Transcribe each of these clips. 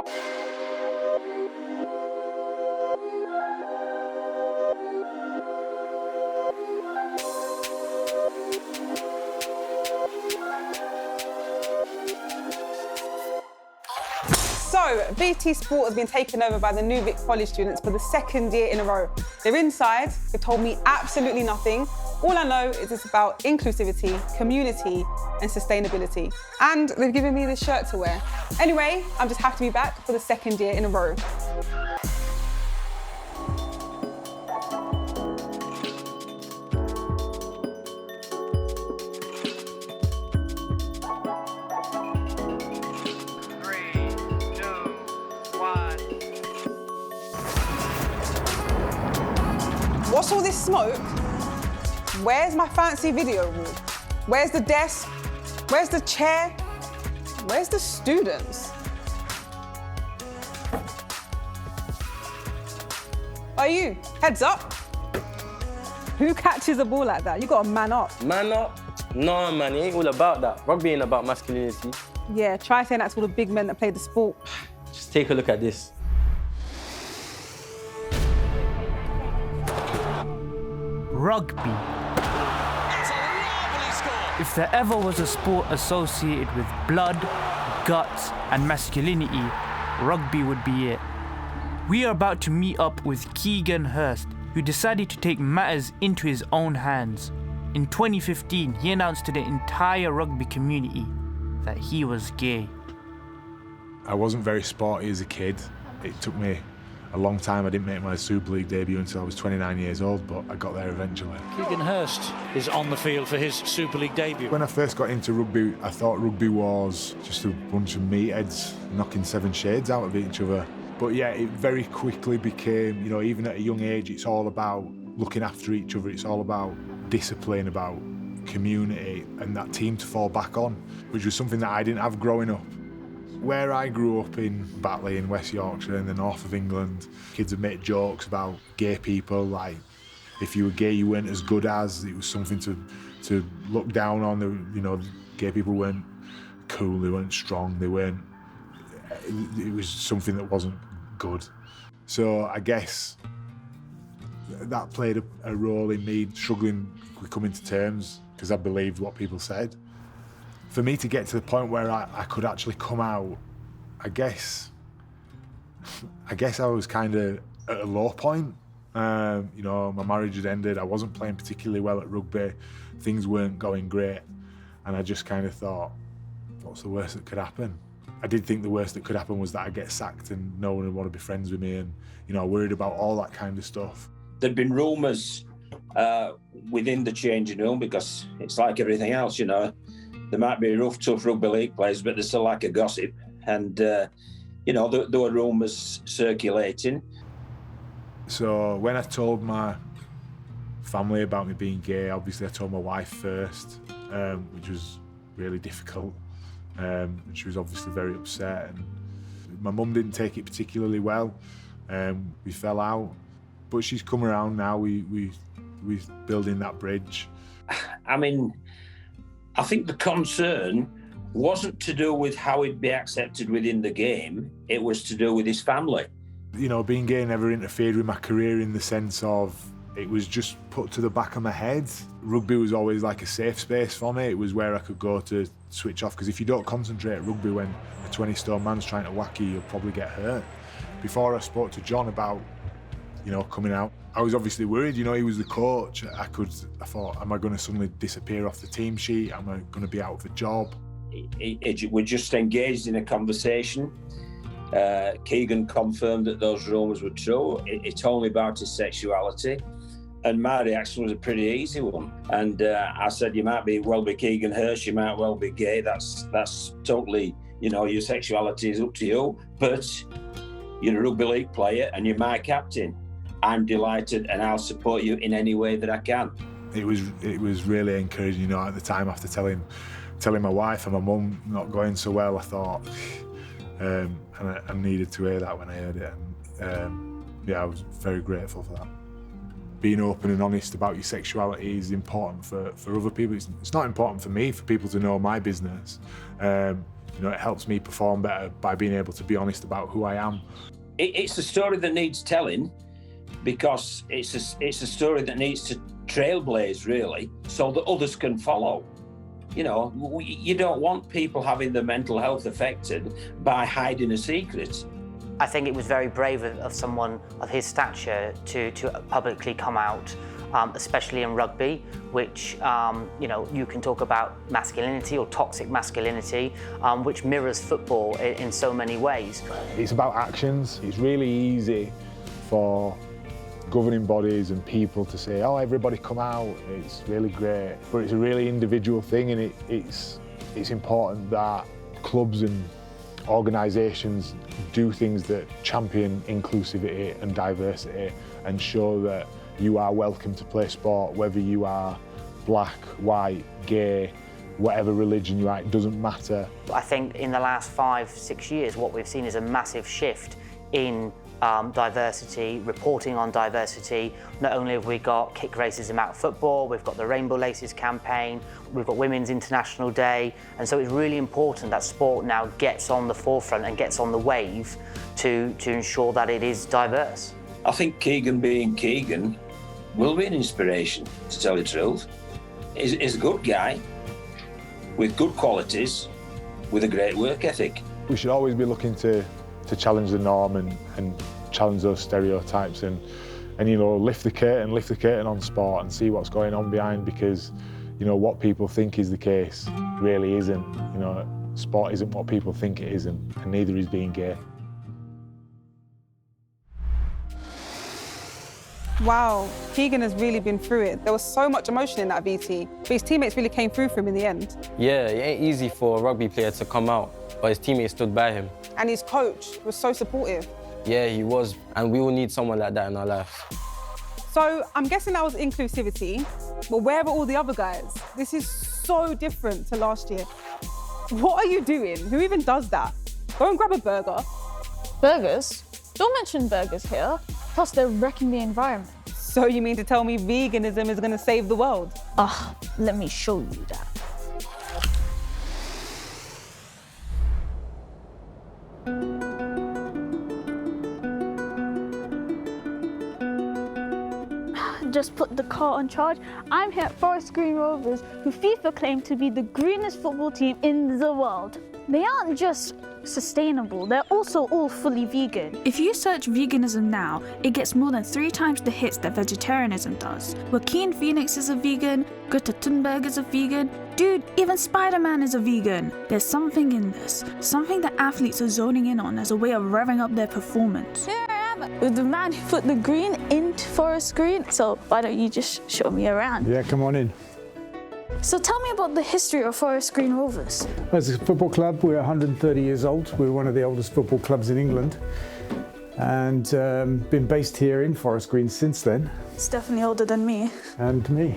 So, BT Sport has been taken over by the NewVic College students for the second year in a row. They're inside, they've told me absolutely nothing. All I know is it's about inclusivity, community, and sustainability. And they've given me this shirt to wear. Anyway, I'm just happy to be back for the second year in a row. What's all this smoke? Where's my fancy video room? Where's the desk? Where's the chair? Where's the students? Are you? Heads up. Who catches a ball like that? You gotta man up. Man up? No, man, it ain't all about that. Rugby ain't about masculinity. Yeah, try saying that to all the big men that play the sport. Just take a look at this. Rugby. That's a lovely score. If there ever was a sport associated with blood, guts, and masculinity, rugby would be it. We are about to meet up with Keegan Hirst, who decided to take matters into his own hands. In 2015, he announced to the entire rugby community that he was gay. I wasn't very sporty as a kid. It took me a long time. I didn't make my Super League debut until I was 29 years old, but I got there eventually. Keegan Hirst is on the field for his Super League debut. When I first got into rugby, I thought rugby was just a bunch of meatheads knocking seven shades out of each other. But yeah, it very quickly became, even at a young age, it's all about looking after each other. It's all about discipline, about community, and that team to fall back on, which was something that I didn't have growing up. Where I grew up in Batley in West Yorkshire in the north of England, kids would make jokes about gay people, like if you were gay you weren't as good as, it was something to look down on. Gay people weren't cool, they weren't strong, it was something that wasn't good. So I guess that played a role in me struggling with coming to terms, because I believed what people said. For me to get to the point where I could actually come out, I guess I was kind of at a low point. My marriage had ended, I wasn't playing particularly well at rugby, things weren't going great, and I just kind of thought, what's the worst that could happen? I did think the worst that could happen was that I'd get sacked and no one would want to be friends with me, and worried about all that kind of stuff. There'd been rumours within the changing room, because it's like everything else, There might be rough, tough rugby league players, but there's still like a gossip. And, there were rumours circulating. So when I told my family about me being gay, obviously I told my wife first, which was really difficult. And she was obviously very upset. And my mum didn't take it particularly well. We fell out. But she's come around now, we're building that bridge. I think the concern wasn't to do with how he'd be accepted within the game, it was to do with his family. Being gay never interfered with my career in the sense of it was just put to the back of my head. Rugby was always like a safe space for me. It was where I could go to switch off, because if you don't concentrate at rugby when a 20-stone man's trying to whack you, you'll probably get hurt. Before I spoke to John about, coming out, I was obviously worried. He was the coach. I thought, am I going to suddenly disappear off the team sheet? Am I going to be out of a job? We just engaged in a conversation. Keegan confirmed that those rumours were true. It's only about his sexuality. And my reaction was a pretty easy one. And I said, you might be Keegan Hirst, you might well be gay. That's totally, your sexuality is up to you. But you're a rugby league player and you're my captain. I'm delighted and I'll support you in any way that I can. It was really encouraging, at the time, after telling my wife and my mum not going so well, I thought, and I needed to hear that when I heard it. And I was very grateful for that. Being open and honest about your sexuality is important for other people. It's not important for me, for people to know my business. You know, it helps me perform better by being able to be honest about who I am. It's a story that needs telling, because it's a story that needs to trailblaze, really, so that others can follow. You know, you don't want people having their mental health affected by hiding a secret. I think it was very brave of someone of his stature to publicly come out, especially in rugby, which, you know, you can talk about masculinity or toxic masculinity, which mirrors football in so many ways. It's about actions. It's really easy for governing bodies and people to say, oh, everybody come out, it's really great. But it's a really individual thing, and it's important that clubs and organisations do things that champion inclusivity and diversity and show that you are welcome to play sport, whether you are black, white, gay, whatever religion you are, it doesn't matter. I think in the last 5-6 years, what we've seen is a massive shift in diversity, reporting on diversity. Not only have we got Kick Racism Out of Football, we've got the Rainbow Laces campaign, we've got Women's International Day, and so it's really important that sport now gets on the forefront and gets on the wave to ensure that it is diverse. I think Keegan being Keegan will be an inspiration, to tell the truth. He's a good guy, with good qualities, with a great work ethic. We should always be looking to challenge the norm and challenge those stereotypes and you know, lift the curtain on sport and see what's going on behind, because you know what people think is the case really isn't. You know, sport isn't what people think it isn't, and neither is being gay. Wow, Keegan has really been through it. There was so much emotion in that VT, but his teammates really came through for him in the end. Yeah, it ain't easy for a rugby player to come out, but his teammates stood by him. And his coach was so supportive. Yeah, he was, and we all need someone like that in our lives. So I'm guessing that was inclusivity, but where are all the other guys? This is so different to last year. What are you doing? Who even does that? Go and grab a burger. Burgers? Don't mention burgers here. Plus, they're wrecking the environment. So you mean to tell me veganism is going to save the world? Let me show you that. Just put the car on charge. I'm here at Forest Green Rovers, who FIFA claim to be the greenest football team in the world. They aren't just sustainable, they're also all fully vegan. If you search veganism now, it gets more than 3 times the hits that vegetarianism does. Joaquin Phoenix is a vegan, Greta Thunberg is a vegan, dude, even Spider-Man is a vegan. There's something in this, something that athletes are zoning in on as a way of revving up their performance. Here I am with the man who put the green into Forest Green, so why don't you just show me around? Yeah, come on in. So tell me about the history of Forest Green Rovers. As a football club, we're 130 years old. We're one of the oldest football clubs in England, and been based here in Forest Green since then. It's definitely older than me. And me.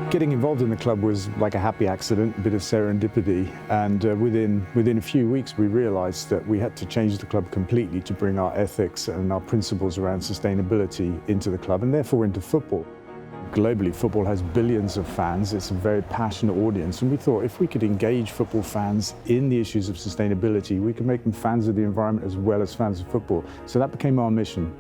Getting involved in the club was like a happy accident, a bit of serendipity, and within a few weeks we realised that we had to change the club completely to bring our ethics and our principles around sustainability into the club, and therefore into football. Globally, football has billions of fans. It's a very passionate audience, and we thought if we could engage football fans in the issues of sustainability, we could make them fans of the environment as well as fans of football. So that became our mission.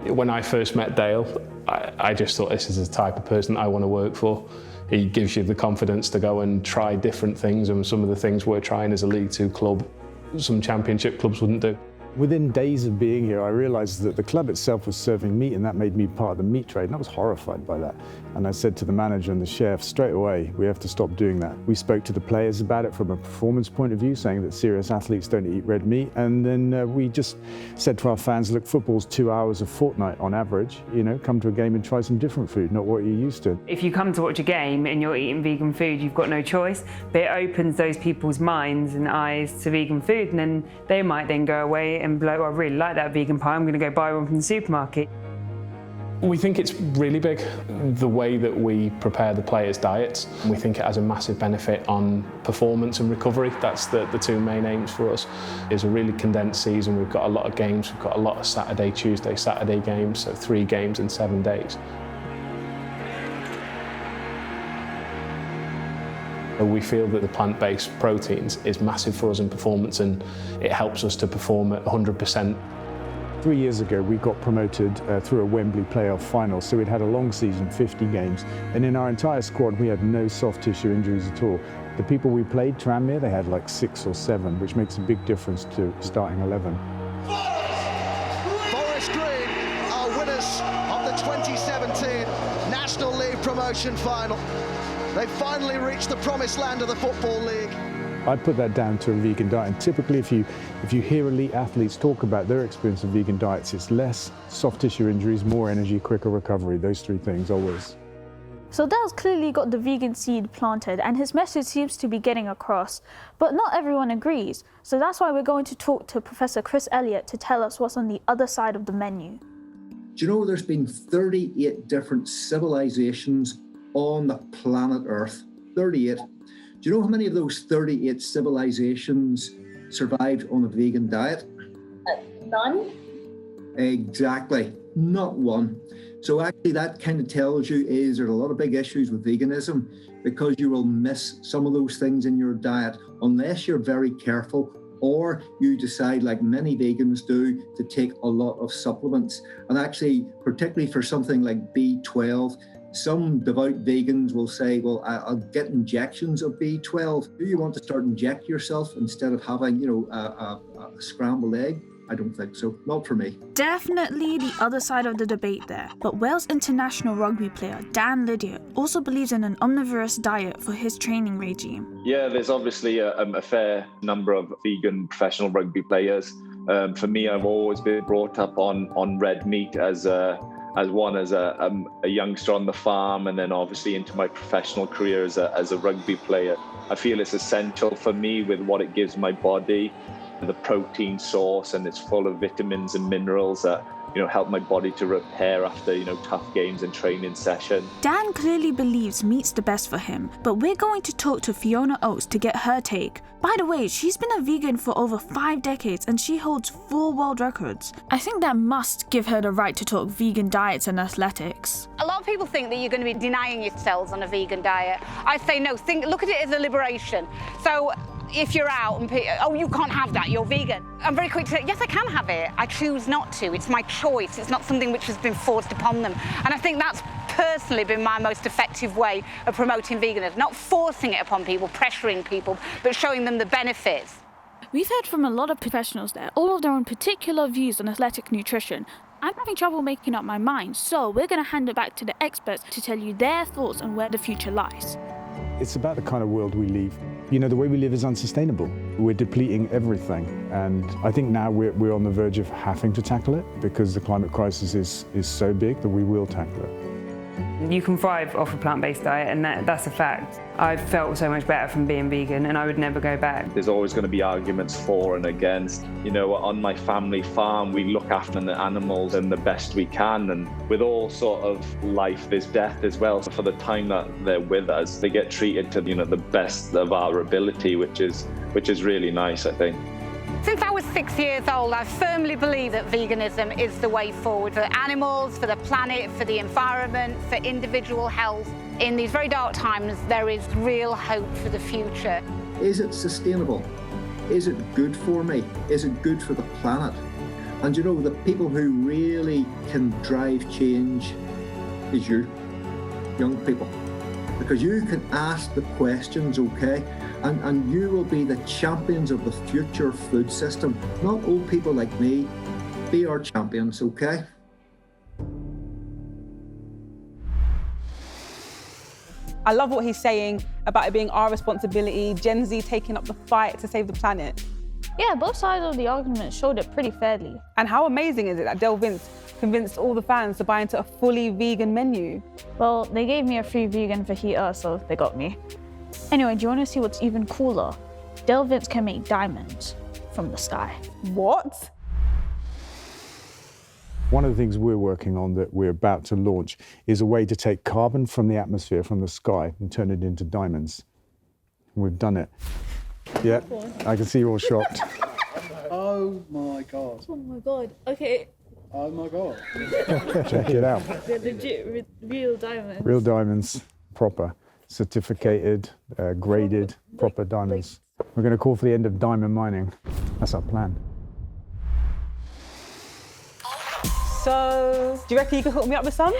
When I first met Dale, I just thought this is the type of person I want to work for. He gives you the confidence to go and try different things, and some of the things we're trying as a League Two club, some Championship clubs wouldn't do. Within days of being here, I realised that the club itself was serving meat, and that made me part of the meat trade, and I was horrified by that. And I said to the manager and the chef, straight away, we have to stop doing that. We spoke to the players about it from a performance point of view, saying that serious athletes don't eat red meat, and then we just said to our fans, look, football's 2 hours a fortnight on average, you know, come to a game and try some different food, not what you're used to. If you come to watch a game and you're eating vegan food, you've got no choice, but it opens those people's minds and eyes to vegan food, and then they might then go away and blow, I really like that vegan pie, I'm going to go buy one from the supermarket. We think it's really big, the way that we prepare the players' diets. We think it has a massive benefit on performance and recovery. That's the 2 main aims for us. It's a really condensed season. We've got a lot of games. We've got a lot of Saturday, Tuesday, Saturday games, so 3 games in 7 days. We feel that the plant-based proteins is massive for us in performance, and it helps us to perform at 100%. 3 years ago, we got promoted through a Wembley playoff final, so we'd had a long season, 50 games, and in our entire squad, we had no soft tissue injuries at all. The people we played, Tranmere, they had like 6 or 7, which makes a big difference to starting 11. Forest Green are winners of the 2017 National League Promotion Final. They finally reached the promised land of the Football League. I'd put that down to a vegan diet. And typically, if you hear elite athletes talk about their experience of vegan diets, it's less soft tissue injuries, more energy, quicker recovery. Those 3 things always. So Dale's clearly got the vegan seed planted, and his message seems to be getting across. But not everyone agrees. So that's why we're going to talk to Professor Chris Elliott to tell us what's on the other side of the menu. Do you know there's been 38 different civilizations on the planet Earth? 38. Do you know how many of those 38 civilizations survived on a vegan diet? None. Exactly, not one. So actually that kind of tells you there's a lot of big issues with veganism, because you will miss some of those things in your diet unless you're very careful, or you decide, like many vegans do, to take a lot of supplements. And actually, particularly for something like B12, some devout vegans will say, well, I'll get injections of B12. Do you want to start inject yourself instead of having, a scrambled egg? I don't think so. Not for me. Definitely the other side of the debate there. But Wales international rugby player Dan Lydiard also believes in an omnivorous diet for his training regime. Yeah, there's obviously a fair number of vegan professional rugby players. For me, I've always been brought up on red meat as a youngster on the farm, and then obviously into my professional career as a rugby player. I feel it's essential for me with what it gives my body, the protein source, and it's full of vitamins and minerals that help my body to repair after tough games and training session. Dan clearly believes meat's the best for him, but we're going to talk to Fiona Oates to get her take. By the way, she's been a vegan for over 5 decades and she holds 4 world records. I think that must give her the right to talk vegan diets and athletics. A lot of people think that you're going to be denying yourselves on a vegan diet. I say no, look at it as a liberation. So if you're out and you can't have that, you're vegan. I'm very quick to say, yes, I can have it. I choose not to. It's my choice. It's not something which has been forced upon them. And I think that's personally been my most effective way of promoting veganism. Not forcing it upon people, pressuring people, but showing them the benefits. We've heard from a lot of professionals there, all of their own particular views on athletic nutrition. I'm having trouble making up my mind, so we're going to hand it back to the experts to tell you their thoughts on where the future lies. It's about the kind of world we live. The way we live is unsustainable. We're depleting everything. And I think now we're on the verge of having to tackle it, because the climate crisis is so big that we will tackle it. You can thrive off a plant-based diet, and that's a fact. I've felt so much better from being vegan, and I would never go back. There's always going to be arguments for and against. On my family farm, we look after the animals and the best we can, and with all sort of life, there's death as well. So for the time that they're with us, they get treated to the best of our ability, which is really nice, I think. Since I was 6 years old, I firmly believe that veganism is the way forward for the animals, for the planet, for the environment, for individual health. In these very dark times, there is real hope for the future. Is it sustainable? Is it good for me? Is it good for the planet? And the people who really can drive change is you, young people. Because you can ask the questions, okay? And you will be the champions of the future food system, not old people like me. Be our champions, okay? I love what he's saying about it being our responsibility, Gen Z taking up the fight to save the planet. Yeah, both sides of the argument showed it pretty fairly. And how amazing is it that Del Vince convinced all the fans to buy into a fully vegan menu? Well, they gave me a free vegan fajita, so they got me. Anyway, do you want to see what's even cooler? Del Vince can make diamonds from the sky. What? One of the things we're working on that we're about to launch is a way to take carbon from the atmosphere, from the sky, and turn it into diamonds. We've done it. Yeah, I can see you're all shocked. Oh my God. Oh my God, okay. Oh my God. Check it out. They're legit real diamonds. Real diamonds, proper. certificated, graded, proper diamonds. We're going to call for the end of diamond mining. That's our plan. So, do you reckon you can hook me up with some?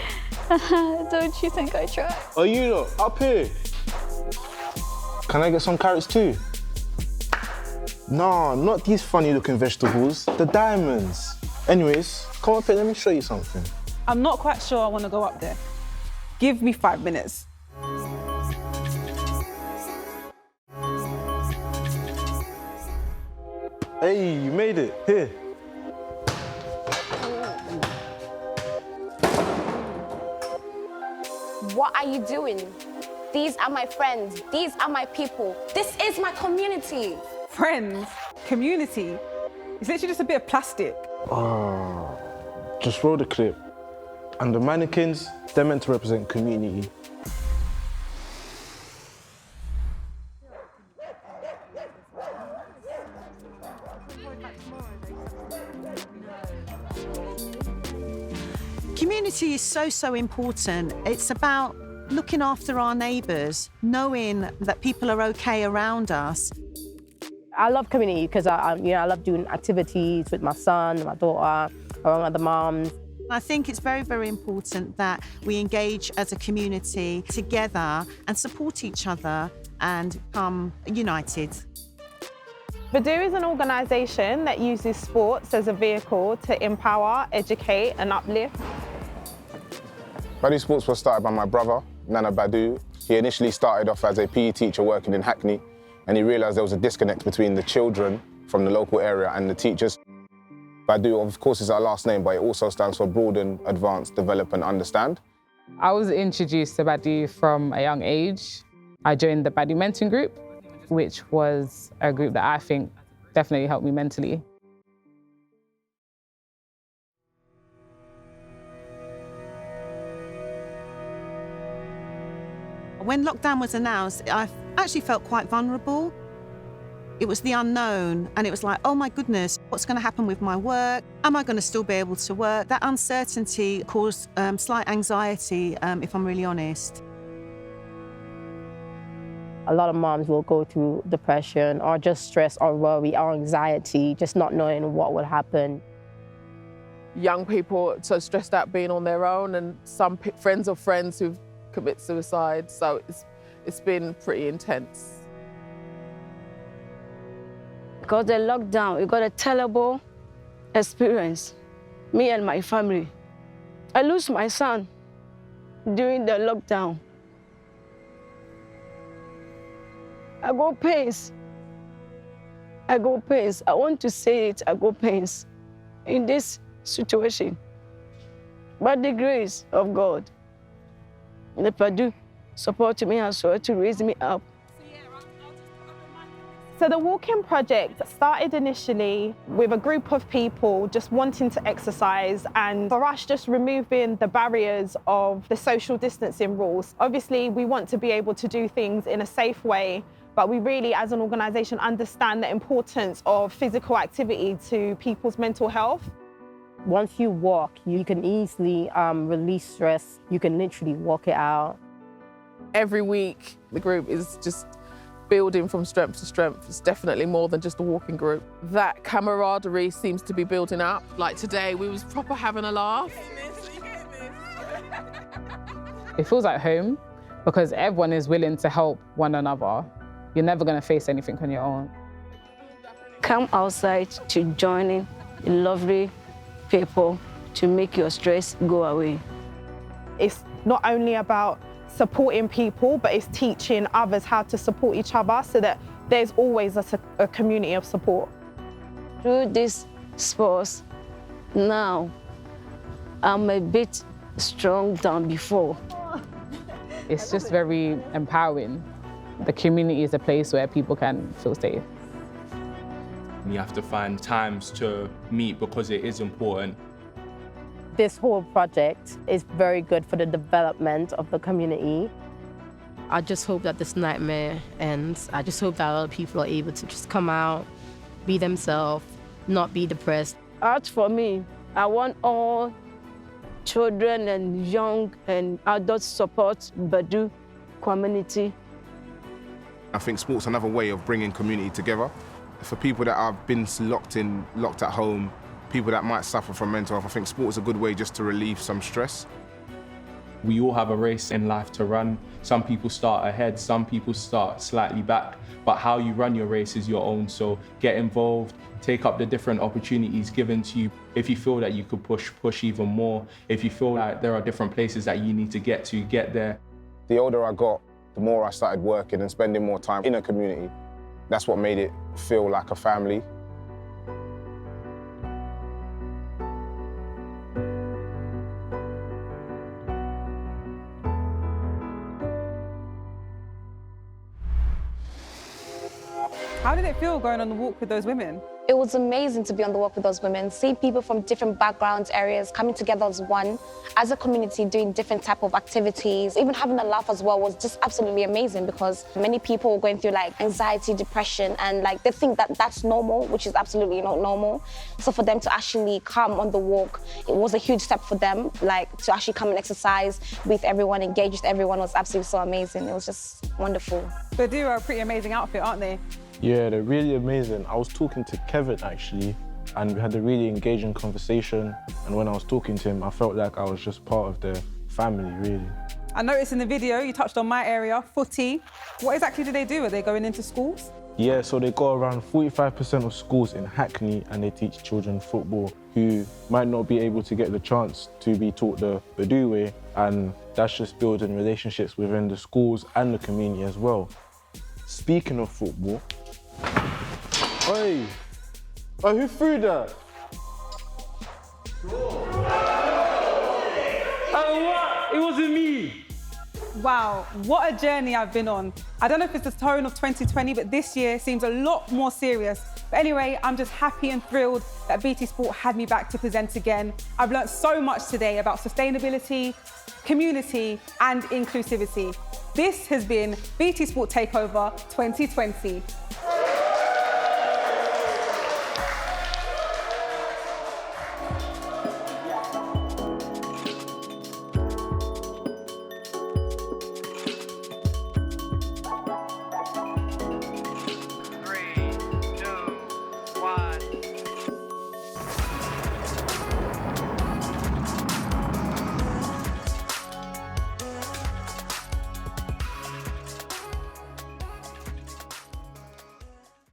Don't you think I try? Oh, you lot, up here. Can I get some carrots too? Nah, not these funny looking vegetables, the diamonds. Anyways, come up here, let me show you something. I'm not quite sure I want to go up there. Give me 5 minutes. Hey, you made it. Here. What are you doing? These are my friends. These are my people. This is my community. Friends, community. It's literally just a bit of plastic. Just roll the clip. And the mannequins, they're meant to represent community. Community is so important. It's about looking after our neighbours, knowing that people are okay around us. I love community because I love doing activities with my son, my daughter, around other moms. I think it's very important that we engage as a community together and support each other and come united. Badu is an organisation that uses sports as a vehicle to empower, educate and uplift. Badu Sports was started by my brother, Nana Badu. He initially started off as a PE teacher working in Hackney, and he realised there was a disconnect between the children from the local area and the teachers. Badu, of course, is our last name, but it also stands for Broaden, Advance, Develop and Understand. I was introduced to Badu from a young age. I joined the Badu Mentoring Group, which was a group that I think definitely helped me mentally. When lockdown was announced, I actually felt quite vulnerable. It was the unknown, and it was like, oh my goodness, what's going to happen with my work? Am I going to still be able to work? That uncertainty caused slight anxiety, if I'm really honest. A lot of moms will go through depression or just stress or worry or anxiety, just not knowing what will happen. Young people are so stressed out being on their own, and some friends of friends who've commit suicide, so it's been pretty intense. Because the lockdown, we got a terrible experience, me and my family. I lost my son during the lockdown. I got pains. I got pains. I want to say it, I got pains in this situation. By the grace of God, the Badu supported me as well to raise me up. So the Walk-In Project started initially with a group of people just wanting to exercise, and for us just removing the barriers of the social distancing rules. Obviously we want to be able to do things in a safe way, but we really as an organisation understand the importance of physical activity to people's mental health. Once you walk, you can easily release stress. You can literally walk it out. Every week, the group is just building from strength to strength. It's definitely more than just a walking group. That camaraderie seems to be building up. Like today, we was proper having a laugh. It feels like home because everyone is willing to help one another. You're never going to face anything on your own. Come outside to join in lovely people to make your stress go away. It's not only about supporting people, but it's teaching others how to support each other so that there's always a community of support. Through this sports, now I'm a bit strong than before. It's just very empowering. The community is a place where people can feel safe. You have to find times to meet because it is important. This whole project is very good for the development of the community. I just hope that this nightmare ends. I just hope that other people are able to just come out, be themselves, not be depressed. As for me, I want all children and young and adults support Badu community. I think sport's another way of bringing community together. For people that have been locked at home, people that might suffer from mental health, I think sport is a good way just to relieve some stress. We all have a race in life to run. Some people start ahead, some people start slightly back, but how you run your race is your own. So get involved, take up the different opportunities given to you. If you feel that you could push even more. If you feel like there are different places that you need to, get there. The older I got, the more I started working and spending more time in a community. That's what made it feel like a family. How did it feel going on the walk with those women? It was amazing to be on the walk with those women, seeing people from different backgrounds, areas, coming together as one, as a community, doing different type of activities. Even having a laugh as well was just absolutely amazing, because many people were going through like anxiety, depression, and like they think that that's normal, which is absolutely not normal. So for them to actually come on the walk, it was a huge step for them, like to actually come and exercise with everyone, engage with everyone was absolutely so amazing. It was just wonderful. Badu are a pretty amazing outfit, aren't they? Yeah, they're really amazing. I was talking to Kevin actually, and we had a really engaging conversation. And when I was talking to him, I felt like I was just part of their family, really. I noticed in the video you touched on my area, footy. What exactly do they do? Are they going into schools? Yeah, so they go around 45% of schools in Hackney and they teach children football who might not be able to get the chance to be taught the Badu way, and that's just building relationships within the schools and the community as well. Speaking of football, Oi! Oh, who threw that? Oh, what? It wasn't me. Wow, what a journey I've been on. I don't know if it's the tone of 2020, but this year seems a lot more serious. But anyway, I'm just happy and thrilled that BT Sport had me back to present again. I've learnt so much today about sustainability, community, and inclusivity. This has been BT Sport Takeover 2020.